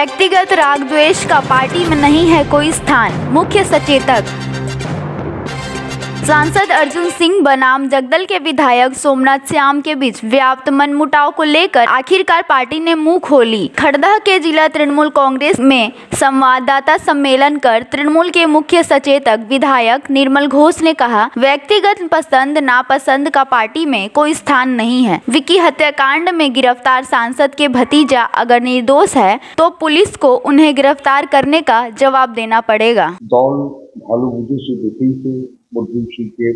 व्यक्तिगत राग द्वेष का पार्टी में नहीं है कोई स्थान। मुख्य सचेतक सांसद अर्जुन सिंह बनाम जगदल के विधायक सोमनाथ श्याम के बीच व्याप्त मनमुटाव को लेकर आखिरकार पार्टी ने मुंह खोली। खड़दह के जिला तृणमूल कांग्रेस में संवाददाता सम्मेलन कर तृणमूल के मुख्य सचेतक विधायक निर्मल घोष ने कहा, व्यक्तिगत पसंद नापसंद का पार्टी में कोई स्थान नहीं है। विकी हत्याकांड में गिरफ्तार सांसद के भतीजा अगर निर्दोष है तो पुलिस को उन्हें गिरफ्तार करने का जवाब देना पड़ेगा। মধ্যশিল্পে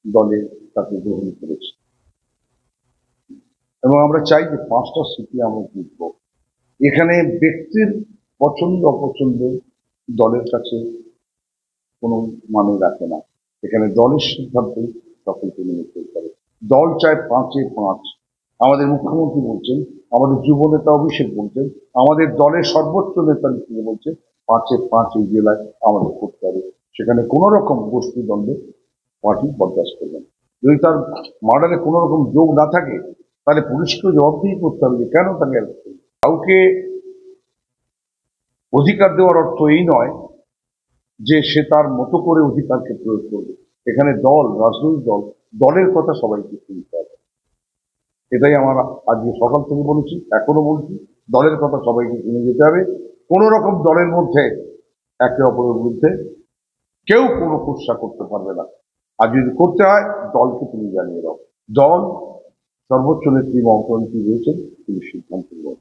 দলে তাকে গ্রহণ করেছে এবং আমরা চাই যে 5টা সিটি আমরা জিতব। এখানে ব্যক্তির পছন্দ অপছন্দ দলের কাছে কোনো মানে রাখে না। এখানে দলের সিদ্ধান্ত সকলকে মেনে চলতে হবে। দল চায় 5-এ 5। আমাদের মুখ্যমন্ত্রী বলছেন, আমাদের যুব নেতা অভিষেক বলছেন, আমাদের দলের সর্বোচ্চ নেতা বলছে 5-এ 5 এই জেলায় আমাদের করতে হবে। সেখানে কোনো রকম গোষ্ঠী দ্বন্দ্বে পার্টি বরদাস্ত করবে না। যদি তার মার্ডারে কোনো রকম যোগ না থাকে তাহলে পুলিশকে জবাবদিহি করতে হবে যে কেন তাকে অ্যারেস্ট করবে। কাউকে অধিকার দেওয়ার অর্থ এই নয় যে সে তার মতো করে অধিকারকে প্রয়োগ করবে। এখানে দল, রাজনৈতিক দল, দলের কথা সবাইকে শুনতে হবে। এটাই আমার আজকে সকাল থেকে বলেছি, এখনো বলছি, দলের কথা সবাইকে শুনে যেতে হবে। কোনো রকম দলের মধ্যে একে অপরের বিরুদ্ধে কেউ কোনো কুৎসা করতে পারবে না। আর যদি করতে হয় দলকে তুমি জানিয়ে দাও। দল সর্বোচ্চ নেত্রী মমতা ব্যানার্জি রয়েছেন, তিনি সিদ্ধান্ত নেবেন।